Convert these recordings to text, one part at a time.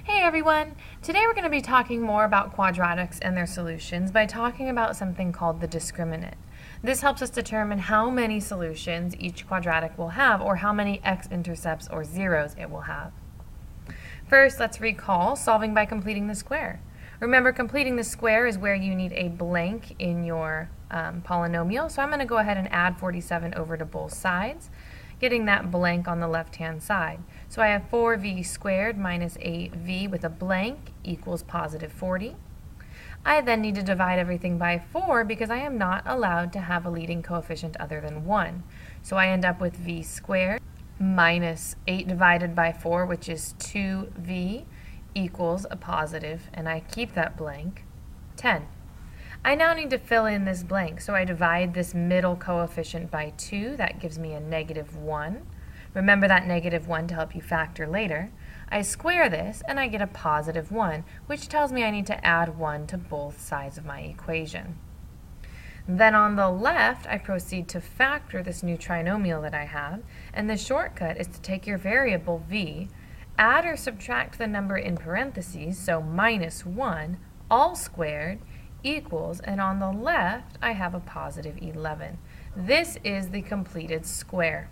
Hey everyone! Today we're going to be talking more about quadratics and their solutions by talking about something called the discriminant. This helps us determine how many solutions each quadratic will have, or how many x-intercepts or zeros it will have. First, let's recall solving by completing the square. Remember, completing the square is where you need a blank in your polynomial, so I'm going to go ahead and add 47 over to both sides, getting that blank on the left-hand side. So I have 4v squared minus 8v with a blank equals positive 40. I then need to divide everything by 4 because I am not allowed to have a leading coefficient other than 1. So I end up with v squared minus 8 divided by 4, which is 2v, equals a positive, and I keep that blank, 10. I now need to fill in this blank, so I divide this middle coefficient by 2. That gives me a negative 1. Remember that negative 1 to help you factor later. I square this, and I get a positive 1, which tells me I need to add 1 to both sides of my equation. Then on the left, I proceed to factor this new trinomial that I have, and the shortcut is to take your variable v, add or subtract the number in parentheses, so minus 1, all squared, equals, and on the left I have a positive 11. This is the completed square.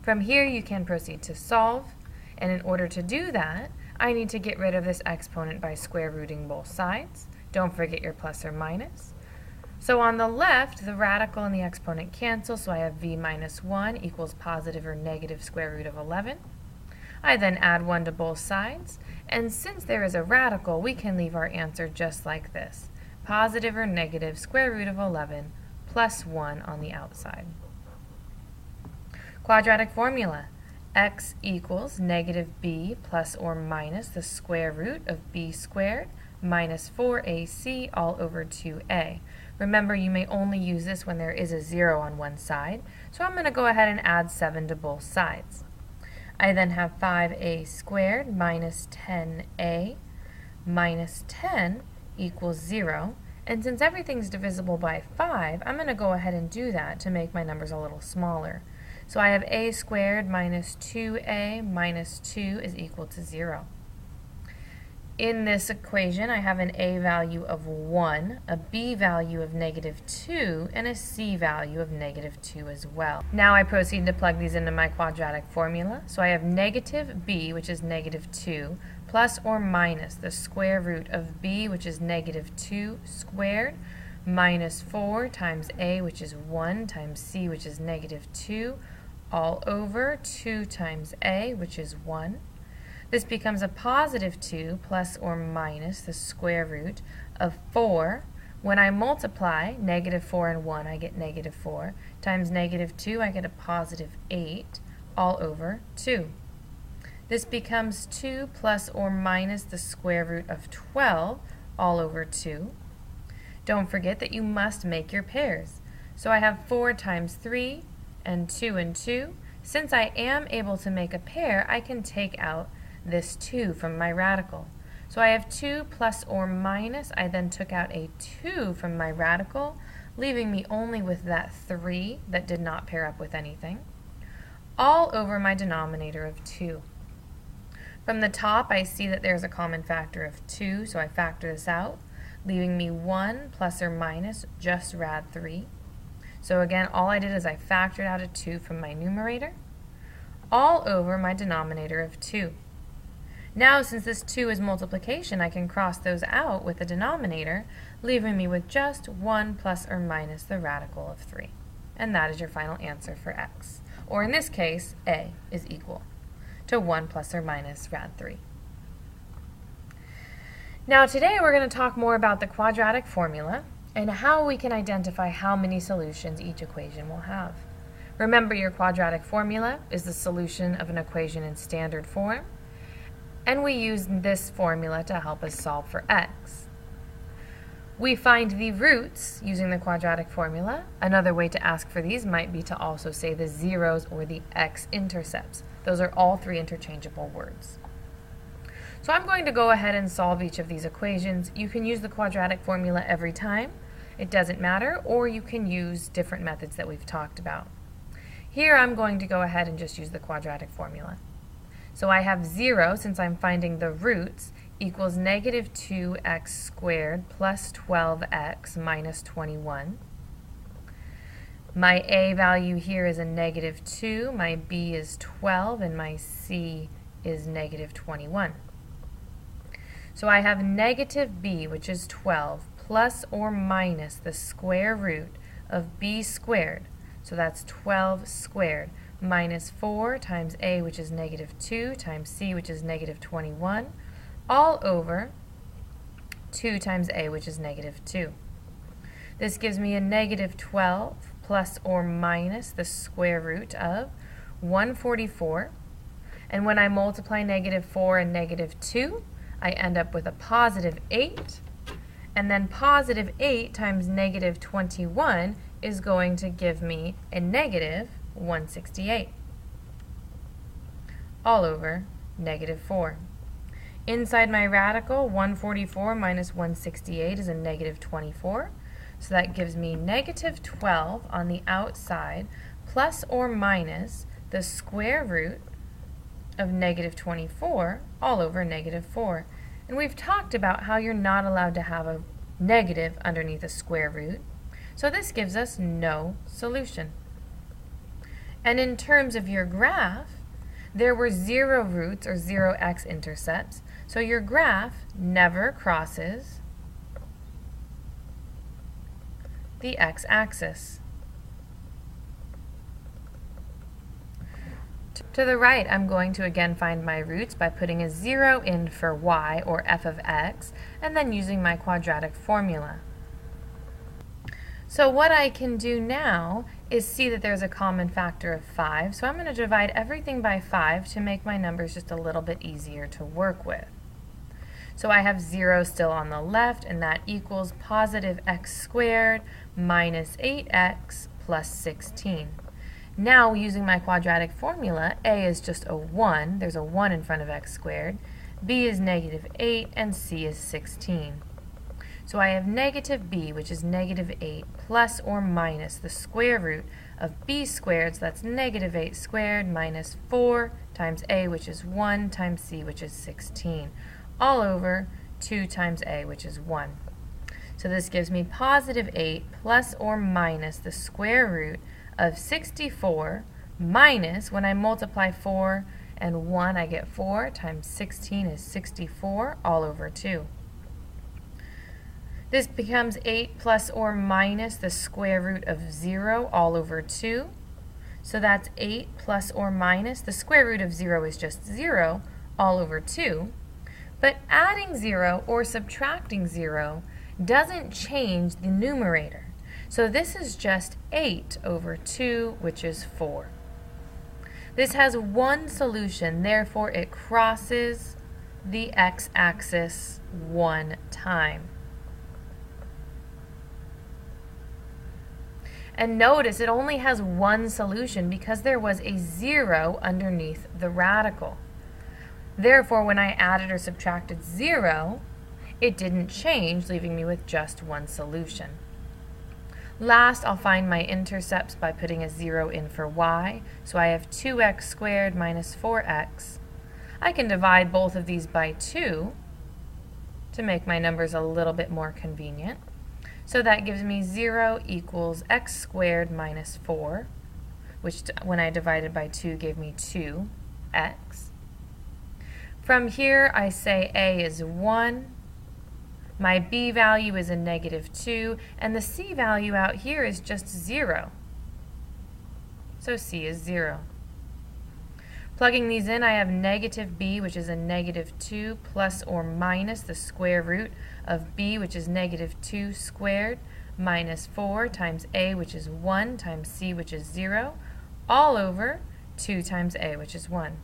From here you can proceed to solve, and in order to do that, I need to get rid of this exponent by square rooting both sides. Don't forget your plus or minus. So on the left, the radical and the exponent cancel, so I have v minus 1 equals positive or negative square root of 11. I then add 1 to both sides, and since there is a radical, we can leave our answer just like this. Positive or negative square root of 11 plus 1 on the outside. Quadratic formula. X equals negative b plus or minus the square root of b squared minus 4ac all over 2a. Remember, you may only use this when there is a 0 on one side, so I'm going to go ahead and add 7 to both sides. I then have 5a squared minus 10a minus 10 equals 0, and since everything's divisible by 5, I'm going to go ahead and do that to make my numbers a little smaller. So I have a squared minus 2a minus 2 is equal to 0. In this equation, I have an a value of 1, a b value of negative 2, and a c value of negative 2 as well. Now I proceed to plug these into my quadratic formula. So I have negative b, which is negative 2, plus or minus the square root of b, which is negative 2 squared, minus 4 times a, which is 1, times c, which is negative 2, all over 2 times a, which is 1. This becomes a positive 2 plus or minus the square root of 4. When I multiply negative 4 and 1, I get negative 4, times negative 2, I get a positive 8, all over 2. This becomes 2 plus or minus the square root of 12, all over 2. Don't forget that you must make your pairs. So I have 4 times 3 and 2 and 2. Since I am able to make a pair, I can take out this 2 from my radical. So I have 2 plus or minus. I then took out a 2 from my radical, leaving me only with that 3 that did not pair up with anything, all over my denominator of 2. From the top, I see that there's a common factor of 2, so I factor this out, leaving me 1 plus or minus just rad 3. So again, all I did is I factored out a 2 from my numerator, all over my denominator of 2. Now, since this 2 is multiplication, I can cross those out with the denominator, leaving me with just 1 plus or minus the radical of 3. And that is your final answer for x. Or in this case, a is equal to 1 plus or minus rad 3. Now today we're going to talk more about the quadratic formula and how we can identify how many solutions each equation will have. Remember, your quadratic formula is the solution of an equation in standard form, and we use this formula to help us solve for x. We find the roots using the quadratic formula. Another way to ask for these might be to also say the zeros or the x-intercepts. Those are all three interchangeable words. So I'm going to go ahead and solve each of these equations. You can use the quadratic formula every time. It doesn't matter, or you can use different methods that we've talked about. Here I'm going to go ahead and just use the quadratic formula. So I have 0, since I'm finding the roots, equals negative 2x squared plus 12x minus 21. My a value here is a negative 2, my b is 12, and my c is negative 21. So I have negative b, which is 12, plus or minus the square root of b squared, so that's 12 squared, minus 4 times a, which is negative 2, times c, which is negative 21, all over 2 times a, which is negative 2. This gives me a negative 12 plus or minus the square root of 144. And when I multiply negative 4 and negative 2, I end up with a positive 8. And then positive 8 times negative 21 is going to give me a negative 168, all over negative 4. Inside my radical, 144 minus 168 is a negative 24. So that gives me negative 12 on the outside, plus or minus the square root of negative 24 all over negative 4. And we've talked about how you're not allowed to have a negative underneath a square root. So this gives us no solution. And in terms of your graph, there were 0 roots or 0 x-intercepts. So your graph never crosses the x-axis. To the right, I'm going to again find my roots by putting a 0 in for y, or f of x, and then using my quadratic formula. So what I can do now is see that there's a common factor of 5, so I'm going to divide everything by 5 to make my numbers just a little bit easier to work with. So I have 0 still on the left, and that equals positive x squared minus 8x plus 16. Now, using my quadratic formula, a is just a 1. There's a 1 in front of x squared. B is negative 8, and c is 16. So I have negative b, which is negative 8, plus or minus the square root of b squared, so that's negative 8 squared minus 4 times a, which is 1, times c, which is 16, all over 2 times a, which is 1. So this gives me positive 8 plus or minus the square root of 64 minus, when I multiply 4 and 1, I get 4 times 16 is 64 all over 2. This becomes 8 plus or minus the square root of 0 all over 2. So that's 8 plus or minus, the square root of 0 is just 0 all over 2. But adding 0 or subtracting 0 doesn't change the numerator. So this is just 8 over 2, which is 4. This has one solution, therefore it crosses the x-axis one time. And notice it only has one solution because there was a 0 underneath the radical. Therefore, when I added or subtracted 0, it didn't change, leaving me with just one solution. Last, I'll find my intercepts by putting a 0 in for y. So I have 2x squared minus 4x. I can divide both of these by 2 to make my numbers a little bit more convenient. So that gives me 0 equals x squared minus 4, which when I divided by 2 gave me 2x. From here, I say a is 1. My b value is a negative 2, and the c value out here is just 0. So c is 0. Plugging these in, I have negative b, which is a negative 2, plus or minus the square root of b, which is negative 2 squared, minus 4 times a, which is 1, times c, which is 0, all over 2 times a, which is 1.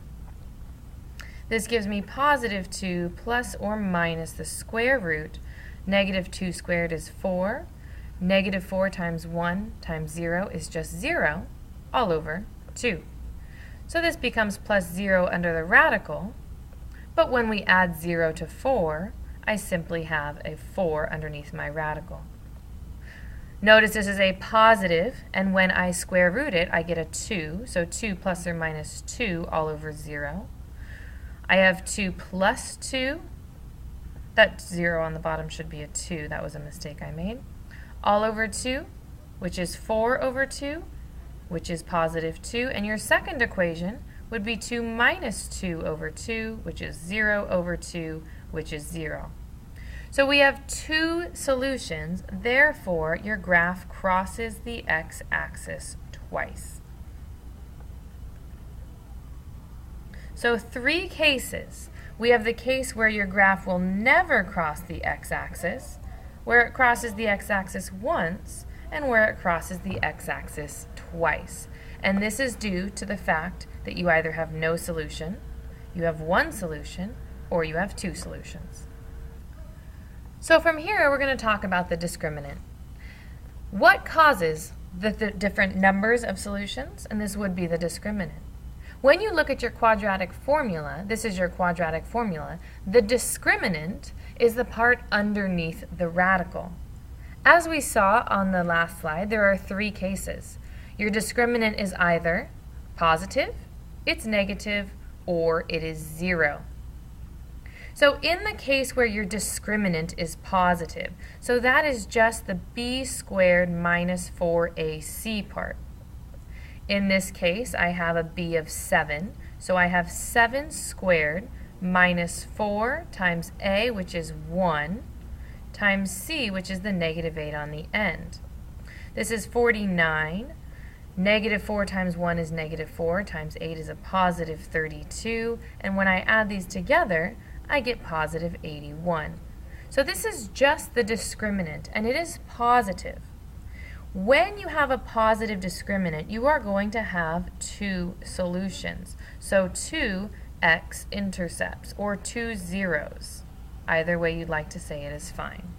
This gives me positive 2 plus or minus the square root. Negative 2 squared is 4. Negative 4 times 1 times 0 is just 0, all over 2. So this becomes plus 0 under the radical, but when we add 0 to 4, I simply have a 4 underneath my radical. Notice this is a positive, and when I square root it, I get a 2, so 2 plus or minus 2 all over 0. I have 2 plus 2. That 0 on the bottom should be a 2. That was a mistake I made. All over 2, which is 4 over 2, which is positive 2. And your second equation would be 2 minus 2 over 2, which is 0 over 2, which is 0. So we have 2 solutions. Therefore, your graph crosses the x-axis twice. So 3 cases. We have the case where your graph will never cross the x-axis, where it crosses the x-axis once, and where it crosses the x-axis twice. And this is due to the fact that you either have no solution, you have one solution, or you have 2 solutions. So from here, we're going to talk about the discriminant. What causes the different numbers of solutions? And this would be the discriminant. When you look at your quadratic formula, this is your quadratic formula, the discriminant is the part underneath the radical. As we saw on the last slide, there are 3 cases. Your discriminant is either positive, it's negative, or it is 0. So in the case where your discriminant is positive, so that is just the b squared minus 4ac part. In this case, I have a b of 7, so I have 7 squared minus 4 times a, which is 1, times c, which is the negative 8 on the end. This is 49. Negative 4 times 1 is negative 4, times 8 is a positive 32, and when I add these together, I get positive 81. So this is just the discriminant, and it is positive. When you have a positive discriminant, you are going to have 2 solutions. So 2 x-intercepts, or 2 zeros. Either way you'd like to say it is fine.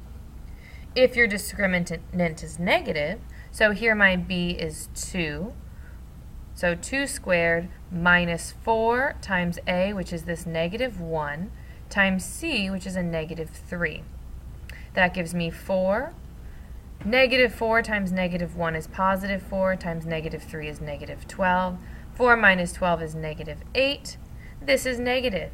If your discriminant is negative, so here my b is 2. So 2 squared minus 4 times a, which is this negative 1, times c, which is a negative 3. That gives me 4. Negative 4 times negative 1 is positive 4, times negative 3 is negative 12. 4 minus 12 is negative 8. This is negative.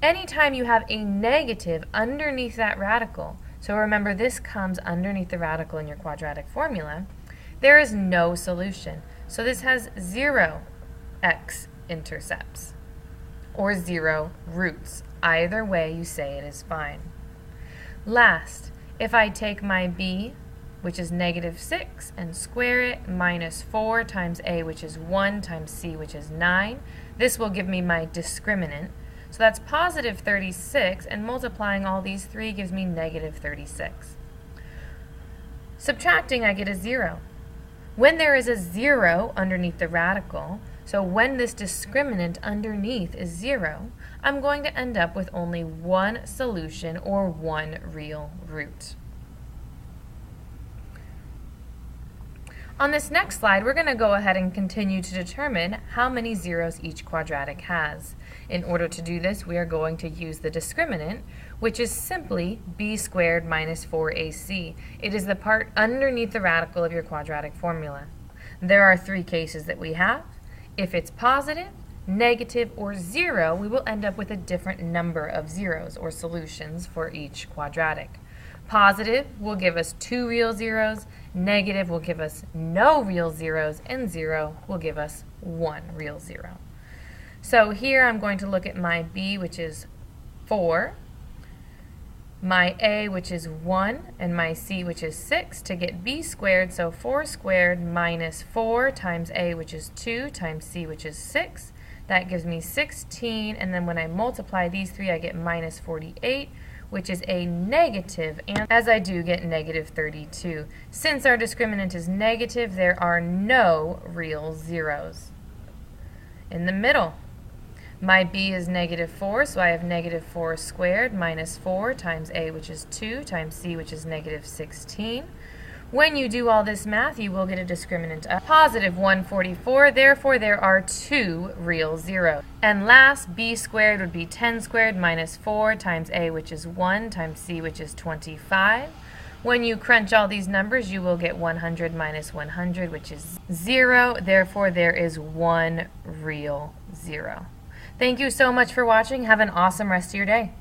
Anytime you have a negative underneath that radical, so remember this comes underneath the radical in your quadratic formula, there is no solution. So this has 0 x-intercepts, or 0 roots. Either way you say it is fine. Last, if I take my b, which is negative 6, and square it, minus 4 times a, which is 1, times c, which is 9, this will give me my discriminant. So that's positive 36, and multiplying all these 3 gives me negative 36. Subtracting, I get a 0. When there is a 0 underneath the radical, so when this discriminant underneath is 0, I'm going to end up with only one solution, or one real root. On this next slide, we're going to go ahead and continue to determine how many zeros each quadratic has. In order to do this, we are going to use the discriminant, which is simply b squared minus 4ac. It is the part underneath the radical of your quadratic formula. There are 3 cases that we have. If it's positive, negative, or 0, we will end up with a different number of zeros, or solutions, for each quadratic. Positive will give us 2 real zeros, negative will give us no real zeros, and 0 will give us 1 real zero. So here I'm going to look at my b, which is 4, my a, which is 1, and my c, which is 6, to get b squared. So 4 squared minus 4 times a, which is 2, times c, which is 6. That gives me 16, and then when I multiply these 3, I get minus 48, which is a negative, and as I do get negative 32. Since our discriminant is negative, there are no real zeros. In the middle, my b is negative 4, so I have negative 4 squared minus 4 times a, which is 2, times c, which is negative 16. When you do all this math, you will get a discriminant of positive 144. Therefore, there are 2 real zeros. And last, b squared would be 10 squared minus 4 times a, which is 1, times c, which is 25. When you crunch all these numbers, you will get 100 minus 100, which is 0. Therefore, there is 1 real zero. Thank you so much for watching. Have an awesome rest of your day.